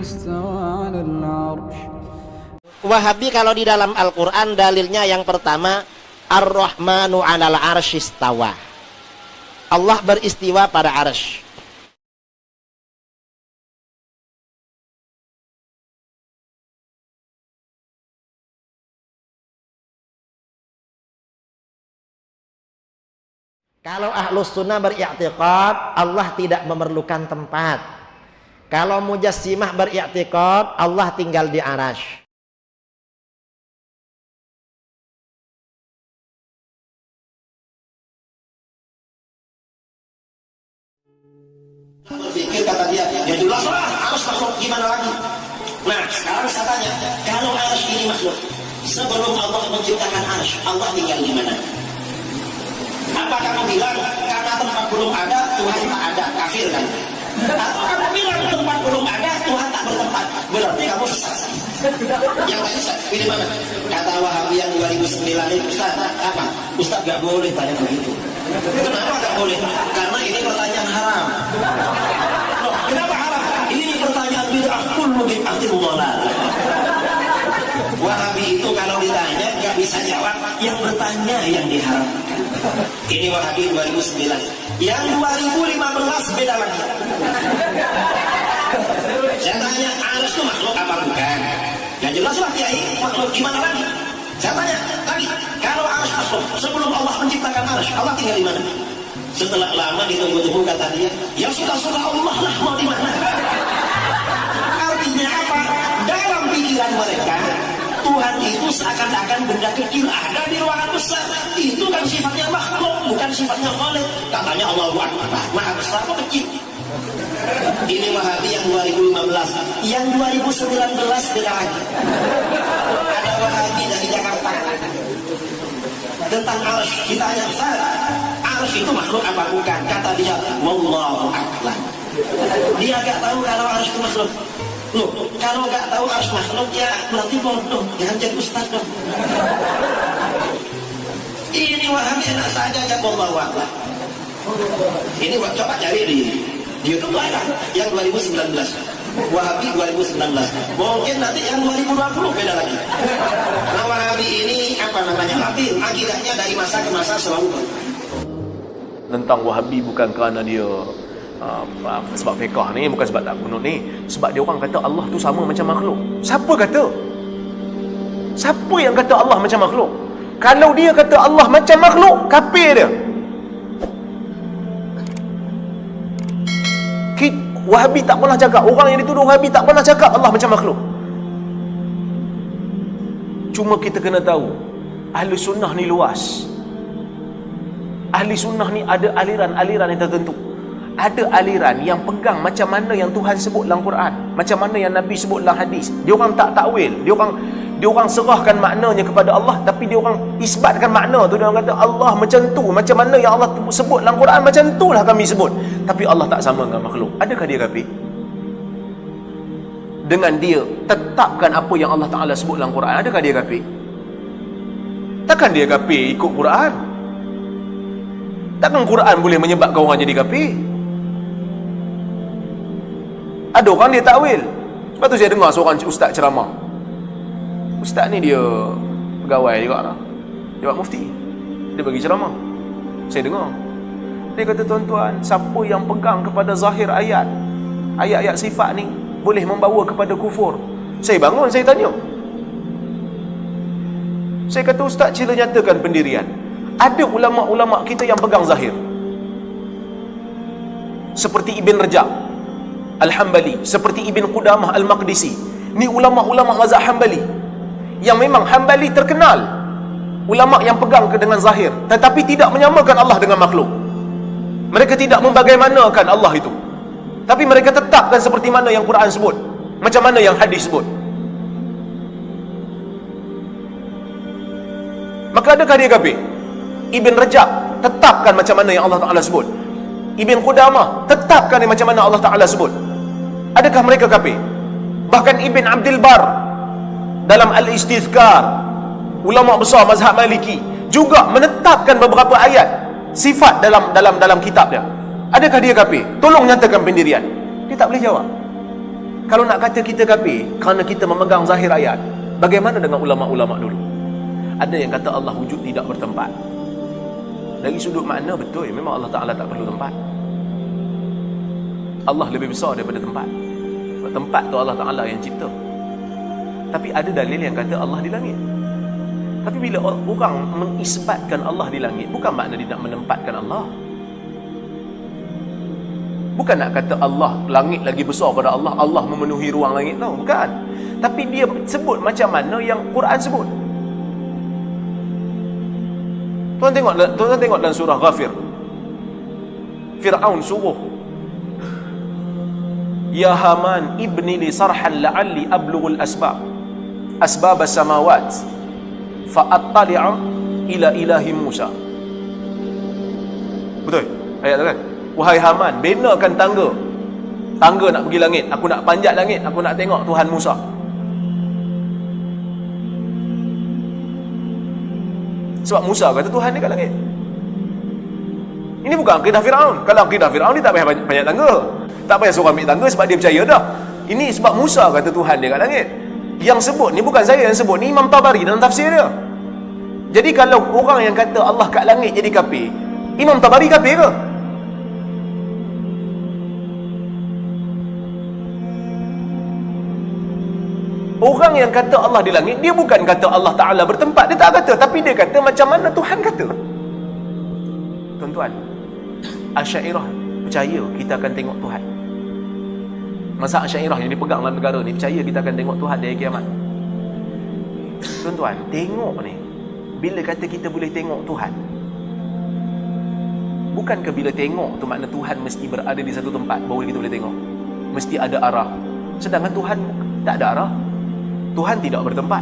استوى على العرش. Wahabi kalau di dalam Al-Quran dalilnya yang pertama, Ar-Rahmanu 'alal 'arsy istawa. Allah beristiwa pada arsy. Kalau Ahlus Sunnah beriktikad Allah tidak memerlukan tempat. Kalau Mujassimah beriktikad Allah tinggal di arsy. Berpikir kata dia, ya jelas lah harus makhluk, gimana lagi? Nah sekarang saya tanya, kalau arsy ini makhluk, sebelum Allah menciptakan arsy, Allah tinggal di mana? Apa kamu bilang karena tempat belum ada Tuhan tak ada, kafir kan? Atau kamu bilang tempat belum ada Tuhan tak bertempat, berarti kamu sesat. Yang tadi pilih mana? Kata Wahabi yang 2009 ini, Ustaz apa? Ustaz gak boleh tanya begitu. Kenapa gak boleh? Karena ini pertanyaan haram. Loh, kenapa haram? Ini pertanyaan bid'ah, kullu bid'atin dhalalah. Wahabi itu kalau ditanya gak bisa jawab, yang bertanya yang diharamkan. Ini Wahabi 2009. Yang 2015 beda lagi. Saya tanya, arsy itu makhluk apa bukan? Ya jelas lah Kiai, makhluk, gimana lagi? Saya tanya lagi, kalau arsy makhluk, sebelum Allah menciptakan arsy, Allah tinggal di mana? Setelah lama ditunggu-tunggu kata dia, ya suka-suka Allah lah mau di mana? Artinya apa? Dalam pikiran mereka, Tuhan itu seakan-akan benda kecil ada di ruangan besar. Itu kan sifatnya makhluk, bukan sifatnya khaliq. Katanya Allahu Akbar, maha besar kok kecil. Ini Wahabi yang 2015. Yang 2019 beda lagi. Ada Wahabi dari Jakarta tentang arsy. Kita tanya, Ustaz, arsy itu makhluk apa bukan? Kata dia, wallahu a'lam. Dia gak tahu kalau arsy itu makhluk. Loh, kalau gak tahu arsy makhluk ya berarti bodoh, jangan jadi ustaz dong. Ini Wahabi enak saja aja wallahu a'lam. Ini coba cari di YouTube ada yang 2019. Wahabi 2019. Mungkin nanti yang 2020 beda lagi. Nah, Wahabi ini apa namanya? Labil, akidahnya dari masa ke masa selalu. Tentang Wahabi bukan kerana dia sebab fiqh ni, bukan sebab tak kunut ni, sebab dia orang kata Allah tu sama macam makhluk. Siapa kata? Siapa yang kata Allah macam makhluk? Kalau dia kata Allah macam makhluk, kafir dia. Wahabi tak pernah cakap, orang yang dituduh Wahabi tak pernah cakap Allah macam makhluk. Cuma kita kena tahu, ahli sunnah ni luas. Ahli sunnah ni ada aliran-aliran yang tertentu. Ada aliran yang pegang macam mana yang Tuhan sebut dalam Quran, macam mana yang Nabi sebut dalam hadis. Dia orang tak takwil, dia orang serahkan maknanya kepada Allah, tapi dia orang isbatkan makna tu. Dia orang kata Allah macam tu, macam mana yang Allah sebut dalam Quran, macam itulah kami sebut. Tapi Allah tak sama dengan makhluk. Adakah dia kafir? Dengan dia tetapkan apa yang Allah Ta'ala sebut dalam Quran, adakah dia kafir? Takkan dia kafir ikut Quran? Takkan Quran boleh menyebabkan orang jadi kafir? Ada orang dia takwil. Sebab tu saya dengar seorang ustaz ceramah. Ustaz ni dia pegawai juga lah, dia buat mufti. Dia bagi ceramah, saya dengar. Dia kata, tuan-tuan, siapa yang pegang kepada zahir ayat-ayat sifat ni boleh membawa kepada kufur. Saya bangun, saya tanya. Saya kata, ustaz, sila nyatakan pendirian. Ada ulama-ulama kita yang pegang zahir, seperti Ibn Rajab Al-Hambali, seperti Ibn Qudamah Al-Maqdisi. Ni ulama-ulama mazhab Hambali yang memang Hambali terkenal, ulama yang pegang dengan zahir, tetapi tidak menyamakan Allah dengan makhluk. Mereka tidak membagaimanakan Allah itu, tapi mereka tetapkan seperti mana yang Quran sebut, macam mana yang hadis sebut. Maka adakah dia kafir? Ibn Rajab tetapkan macam mana yang Allah Ta'ala sebut. Ibn Qudamah tetapkan macam mana Allah Ta'ala sebut. Adakah mereka kafir? Bahkan Ibn Abdul Bar dalam Al-Istizkar, ulama besar mazhab Maliki, juga menetapkan beberapa ayat sifat dalam kitab dia. Adakah dia kafir? Tolong nyatakan pendirian. Dia tak boleh jawab. Kalau nak kata kita kafir kerana kita memegang zahir ayat, bagaimana dengan ulama-ulama dulu? Ada yang kata Allah wujud tidak bertempat. Dari sudut makna betul, memang Allah Ta'ala tak perlu tempat. Allah lebih besar daripada tempat. Tempat tu Allah Ta'ala yang cipta. Tapi ada dalil yang kata Allah di langit. Tapi bila orang mengisbatkan Allah di langit, bukan makna dia nak menempatkan Allah. Bukan nak kata Allah, langit lagi besar pada Allah, Allah memenuhi ruang langit tau. Bukan. Tapi dia sebut macam mana yang Quran sebut. Tuan tengok dalam surah Ghafir. Fir'aun suruh, Ya Haman ibni li sarhan la'alli ablughul asbab as-samawat fa'attali'a ila ilahi Musa. Betul ayat tu kan? Wahai Haman, benakan tangga nak pergi langit, aku nak panjat langit, aku nak tengok Tuhan Musa. Sebab Musa kata Tuhan dia kat langit. Ini bukan akidah Fir'aun. Kalau akidah Fir'aun, dia tak payah panjat tangga, tak payah suruh ambil tangga sebab dia percaya dah. Ini sebab Musa kata Tuhan dia kat langit. Yang sebut ni bukan saya yang sebut, ni Imam Tabari dalam tafsir dia. Jadi kalau orang yang kata Allah kat langit jadi kafir, Imam Tabari kafir ke? Orang yang kata Allah di langit, dia bukan kata Allah Ta'ala bertempat. Dia tak kata, tapi dia kata macam mana Tuhan kata. Tuan-tuan, Asy'ariyah percaya kita akan tengok Tuhan. Mazhab Asy'ariyah yang dipegang dalam negara ni percaya kita akan tengok Tuhan di hari kiamat. Tuan-tuan, tengok ni, bila kata kita boleh tengok Tuhan, bukankah bila tengok tu makna Tuhan mesti berada di satu tempat baru kita boleh tengok? Mesti ada arah. Sedangkan Tuhan tak ada arah. Tuhan tidak bertempat.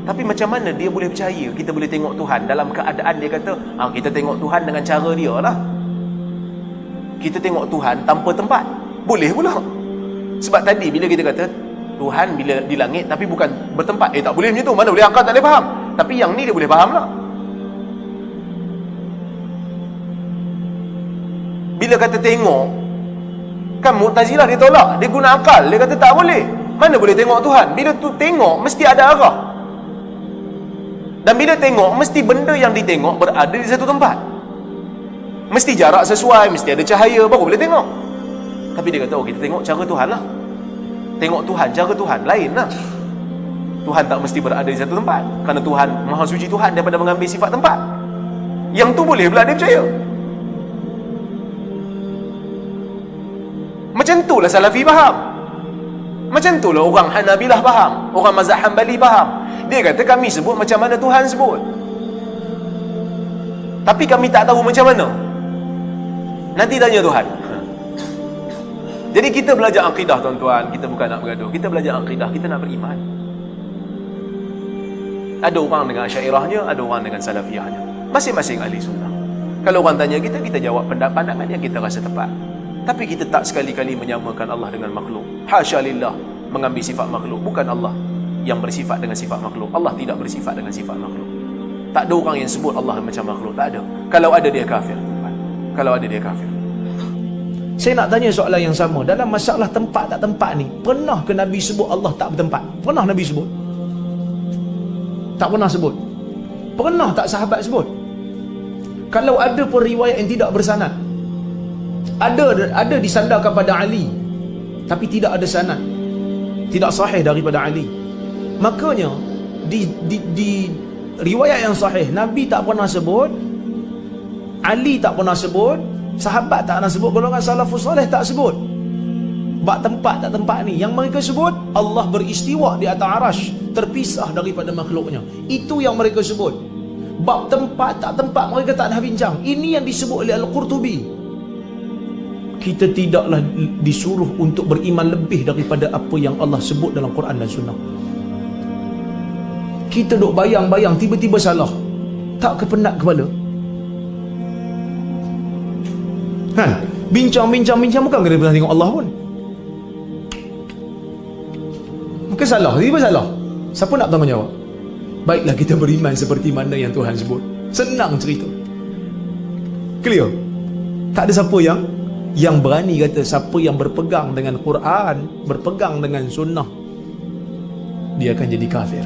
Tapi macam mana dia boleh percaya kita boleh tengok Tuhan dalam keadaan dia kata, kita tengok Tuhan dengan cara dia lah. Kita tengok Tuhan tanpa tempat. Boleh pula. Sebab tadi bila kita kata Tuhan bila di langit tapi bukan bertempat, tak boleh macam tu. Mana boleh, akal tak boleh faham. Tapi yang ni dia boleh faham lah. Bila kata tengok, kan Mu'tazilah dia tolak, dia guna akal, dia kata tak boleh. Mana boleh tengok Tuhan? Bila tu tengok mesti ada arah. Dan bila tengok mesti benda yang ditengok berada di satu tempat. Mesti jarak sesuai, mesti ada cahaya baru boleh tengok. Tapi dia kata, kita tengok cara Tuhan lah. Tengok Tuhan, cara Tuhan lain lah. Tuhan tak mesti berada di satu tempat, kerana Tuhan, Maha Suci Tuhan daripada mengambil sifat tempat. Yang tu boleh pula dia percaya. Macam tu lah Salafi faham. Macam tu lah orang Hanabilah faham, orang mazhab Hanbali faham. Dia kata kami sebut macam mana Tuhan sebut, tapi kami tak tahu macam mana. Nanti tanya Tuhan. Jadi kita belajar akidah, tuan-tuan. Kita bukan nak bergaduh, kita belajar akidah, kita nak beriman. Ada orang dengan Asy'ariyahnya, ada orang dengan Salafiyahnya, masing-masing ahli sunnah. Kalau orang tanya kita, kita jawab pandangan yang kita rasa tepat. Tapi kita tak sekali-kali menyamakan Allah dengan makhluk. Hasya lillah, mengambil sifat makhluk. Bukan Allah yang bersifat dengan sifat makhluk. Allah tidak bersifat dengan sifat makhluk. Tak ada orang yang sebut Allah macam makhluk. Tak ada. Kalau ada, dia kafir. Kalau ada, dia kafir. Saya nak tanya soalan yang sama. Dalam masalah tempat tak tempat ni, pernah ke Nabi sebut Allah tak bertempat? Pernah Nabi sebut? Tak pernah sebut. Pernah tak sahabat sebut? Kalau ada pun riwayat yang tidak bersanad, ada disandarkan pada Ali, tapi tidak ada sanad, tidak sahih daripada Ali. Makanya di riwayat yang sahih, Nabi tak pernah sebut, Ali tak pernah sebut, sahabat tak pernah sebut, golongan salafus soleh tak sebut. Bab tempat tak tempat ni, yang mereka sebut Allah beristiwa di atas arasy, terpisah daripada makhluknya. Itu yang mereka sebut. Bab tempat tak tempat mereka tak dah bincang. Ini yang disebut oleh Al-Qurtubi. Kita tidaklah disuruh untuk beriman lebih daripada apa yang Allah sebut dalam Quran dan Sunnah. Kita duk bayang-bayang tiba-tiba salah, tak kepenat kepala? Kan? Bincang bukan kena pernah tengok Allah pun. Maka salah, tiba-tiba salah. Siapa nak tanggungjawab? Baiklah kita beriman seperti mana yang Tuhan sebut. Senang cerita. Clear? Tak ada siapa yang Yang berani kata siapa yang berpegang dengan Quran, berpegang dengan sunnah, dia akan jadi kafir.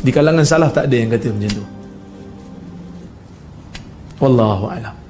Di kalangan salaf tak ada yang kata macam tu. Wallahu a'lam.